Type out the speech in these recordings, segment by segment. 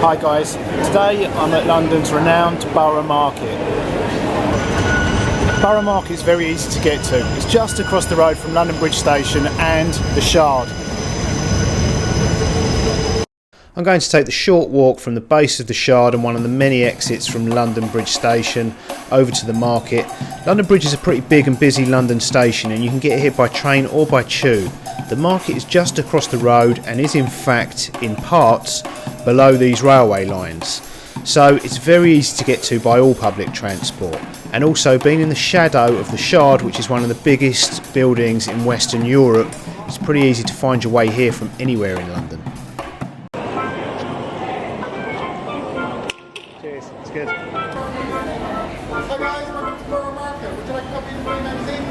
Hi guys, today I'm at London's renowned Borough Market. Borough Market is very easy to get to. It's just across the road from London Bridge Station and the Shard. I'm going to take the short walk from the base of the Shard and one of the many exits from London Bridge Station over to the market. London Bridge is a pretty big and busy London station and you can get here by train or by tube. The market is just across the road and is in fact, in parts, below these railway lines. So it's very easy to get to by all public transport. And also being in the shadow of the Shard, which is one of the biggest buildings in Western Europe, it's pretty easy to find your way here from anywhere in London. Cheers, it's good. Hi guys, welcome to Borough Market. Would you like a copy of the free magazine?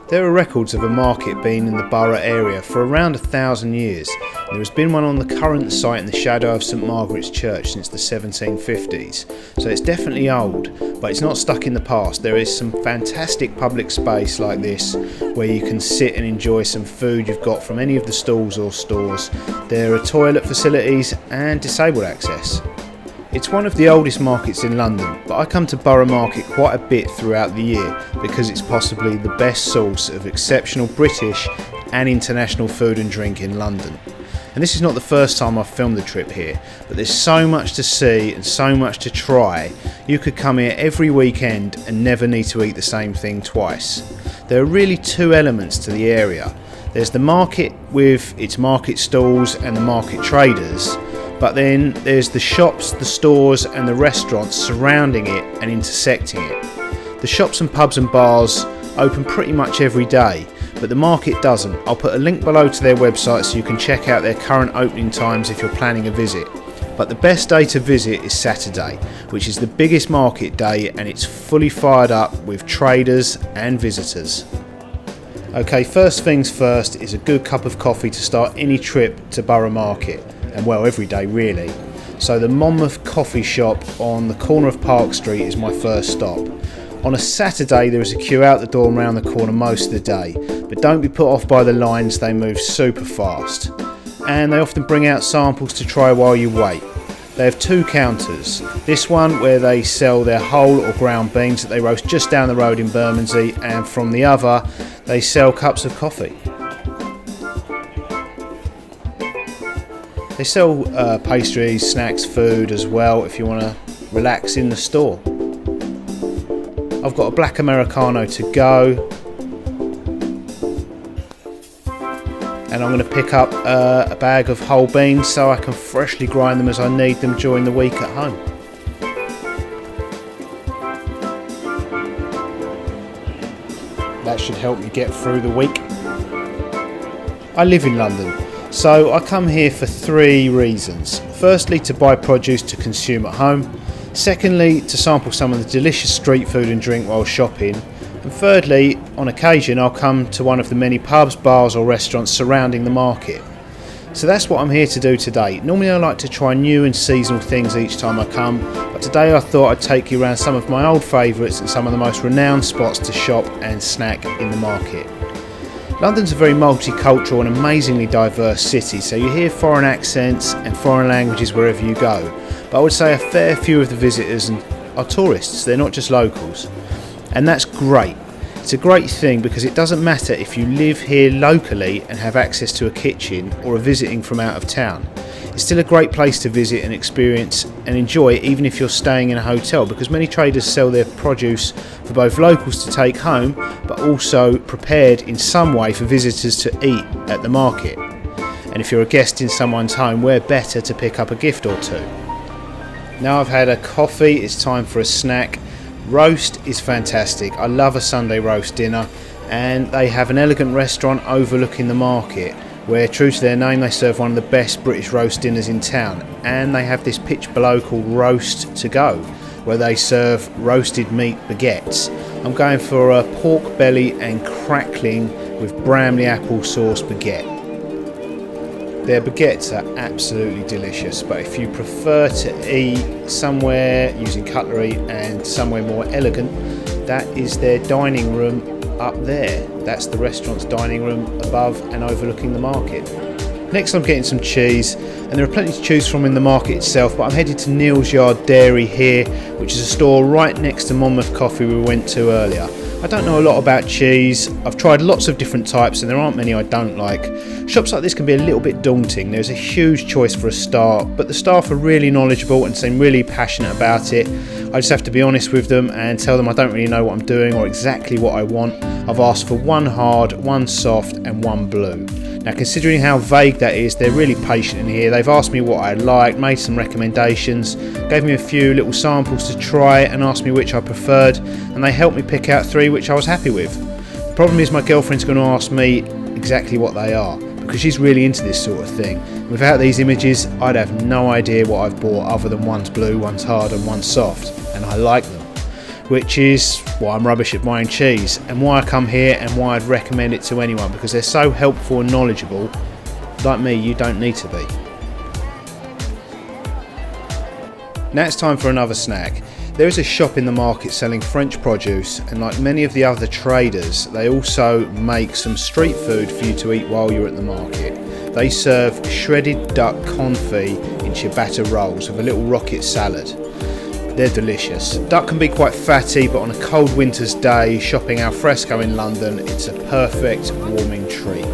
There are records of a market being in the borough area for around 1,000 years. There has been one on the current site in the shadow of St Margaret's Church since the 1750s, so it's definitely old, but it's not stuck in the past. There is some fantastic public space like this where you can sit and enjoy some food you've got from any of the stalls or stores. There are toilet facilities and disabled access. It's one of the oldest markets in London, but I come to Borough Market quite a bit throughout the year because it's possibly the best source of exceptional British and international food and drink in London. And this is not the first time I've filmed the trip here, but there's so much to see and so much to try. You could come here every weekend and never need to eat the same thing twice. There are really two elements to the area. There's the market with its market stalls and the market traders, but then there's the shops, the stores and the restaurants surrounding it and intersecting it. The shops and pubs and bars open pretty much every day, but the market doesn't. I'll put a link below to their website so you can check out their current opening times if you're planning a visit. But the best day to visit is Saturday, which is the biggest market day and it's fully fired up with traders and visitors. Okay, first things first is a good cup of coffee to start any trip to Borough Market. And well, every day really. So the Monmouth coffee shop on the corner of Park Street is my first stop. On a Saturday there is a queue out the door and around the corner most of the day, but don't be put off by the lines, they move super fast. And they often bring out samples to try while you wait. They have two counters. This one where they sell their whole or ground beans that they roast just down the road in Bermondsey, and from the other they sell cups of coffee. They sell pastries, snacks, food as well if you want to relax in the store. I've got a black Americano to go. And I'm going to pick up a bag of whole beans so I can freshly grind them as I need them during the week at home. That should help me get through the week. I live in London, so I come here for three reasons. Firstly, to buy produce to consume at home. Secondly, to sample some of the delicious street food and drink while shopping. And thirdly, on occasion I'll come to one of the many pubs, bars or restaurants surrounding the market. So that's what I'm here to do today. Normally I like to try new and seasonal things each time I come, but today I thought I'd take you around some of my old favourites and some of the most renowned spots to shop and snack in the market. London's a very multicultural and amazingly diverse city, so you hear foreign accents and foreign languages wherever you go. But I would say a fair few of the visitors are tourists, they're not just locals. And that's great. It's a great thing because it doesn't matter if you live here locally and have access to a kitchen or are visiting from out of town. It's still a great place to visit and experience and enjoy even if you're staying in a hotel, because many traders sell their produce for both locals to take home but also prepared in some way for visitors to eat at the market. And if you're a guest in someone's home, where better to pick up a gift or two. Now I've had a coffee, it's time for a snack. Roast is fantastic. I love a Sunday roast dinner, and they have an elegant restaurant overlooking the market where, true to their name, they serve one of the best British roast dinners in town. And they have this pitch below called Roast to Go, where they serve roasted meat baguettes. I'm going for a pork belly and crackling with Bramley apple sauce baguette. Their baguettes are absolutely delicious, but if you prefer to eat somewhere using cutlery and somewhere more elegant, that is their dining room up there. That's the restaurant's dining room above and overlooking the market. Next I'm getting some cheese, and there are plenty to choose from in the market itself, but I'm headed to Neal's Yard Dairy here, which is a store right next to Monmouth Coffee we went to earlier. I don't know a lot about cheese. I've tried lots of different types and there aren't many I don't like. Shops like this can be a little bit daunting. There's a huge choice for a start, but the staff are really knowledgeable and seem really passionate about it. I just have to be honest with them and tell them I don't really know what I'm doing or exactly what I want. I've asked for one hard, one soft and one blue. Now, considering how vague that is, they're really patient in here. They've asked me what I like, made some recommendations, gave me a few little samples to try and asked me which I preferred, and they helped me pick out 3 which I was happy with. The problem is my girlfriend's going to ask me exactly what they are, because she's really into this sort of thing. Without these images, I'd have no idea what I've bought other than one's blue, one's hard and one's soft, and I like them. Which is why I'm rubbish at buying cheese and why I come here and why I'd recommend it to anyone, because they're so helpful and knowledgeable. Like me, you don't need to be. Now it's time for another snack. There is a shop in the market selling French produce, and like many of the other traders, they also make some street food for you to eat while you're at the market. They serve shredded duck confit in ciabatta rolls with a little rocket salad. They're delicious. Duck can be quite fatty, but on a cold winter's day, shopping al fresco in London, it's a perfect warming treat.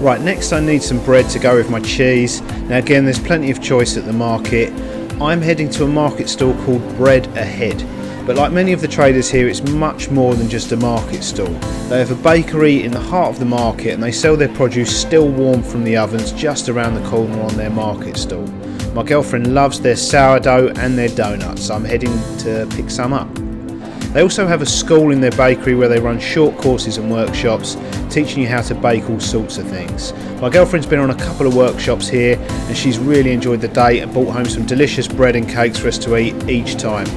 Right, next I need some bread to go with my cheese. Now again, there's plenty of choice at the market. I'm heading to a market stall called Bread Ahead, but like many of the traders here, it's much more than just a market stall. They have a bakery in the heart of the market and they sell their produce still warm from the ovens just around the corner on their market stall. My girlfriend loves their sourdough and their doughnuts, so I'm heading to pick some up. They also have a school in their bakery where they run short courses and workshops teaching you how to bake all sorts of things. My girlfriend's been on a couple of workshops here and she's really enjoyed the day and brought home some delicious bread and cakes for us to eat each time.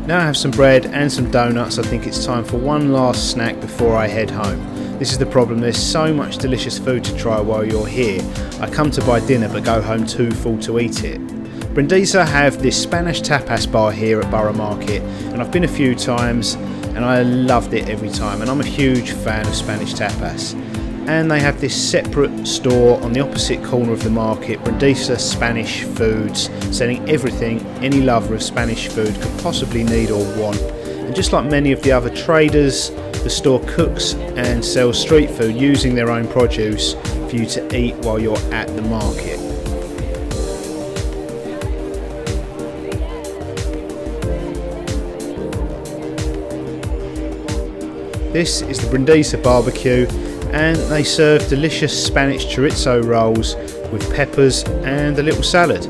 Now I have some bread and some donuts, I think it's time for one last snack before I head home. This is the problem, there's so much delicious food to try while you're here. I come to buy dinner but go home too full to eat it. Brindisa have this Spanish tapas bar here at Borough Market, and I've been a few times and I loved it every time, and I'm a huge fan of Spanish tapas. And they have this separate store on the opposite corner of the market, Brindisa Spanish Foods, selling everything any lover of Spanish food could possibly need or want. And just like many of the other traders, the store cooks and sells street food using their own produce for you to eat while you're at the market. This is the Brindisa barbecue, and they serve delicious Spanish chorizo rolls with peppers and a little salad.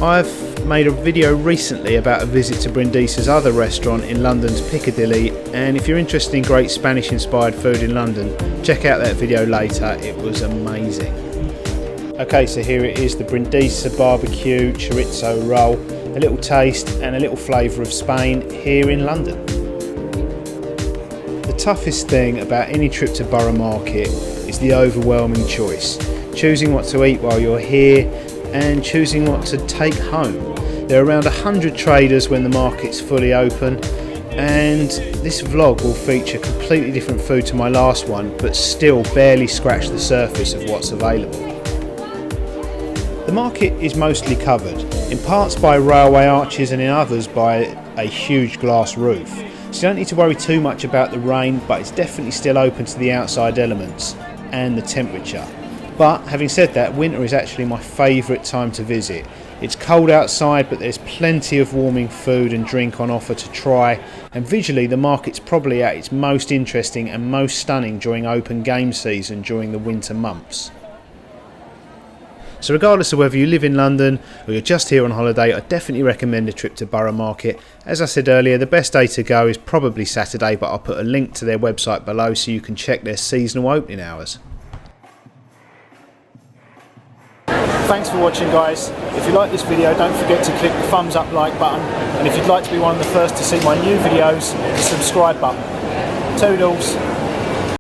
I've made a video recently about a visit to Brindisa's other restaurant in London's Piccadilly, and if you're interested in great Spanish inspired food in London, check out that video later, it was amazing. Okay, so here it is, the Brindisa barbecue chorizo roll, a little taste and a little flavour of Spain here in London. The toughest thing about any trip to Borough Market is the overwhelming choice. Choosing what to eat while you're here and choosing what to take home. There are around 100 traders when the market's fully open, and this vlog will feature completely different food to my last one, but still barely scratch the surface of what's available. The market is mostly covered, in parts by railway arches and in others by a huge glass roof. So you don't need to worry too much about the rain, but it's definitely still open to the outside elements and the temperature. But having said that, winter is actually my favourite time to visit. It's cold outside, but there's plenty of warming food and drink on offer to try, and visually the market's probably at its most interesting and most stunning during open game season during the winter months. So regardless of whether you live in London or you're just here on holiday, I definitely recommend a trip to Borough Market. As I said earlier, the best day to go is probably Saturday, but I'll put a link to their website below so you can check their seasonal opening hours. Thanks for watching, guys. If you like this video, don't forget to click the thumbs up like button, and if you'd like to be one of the first to see my new videos, the subscribe button. Toodles.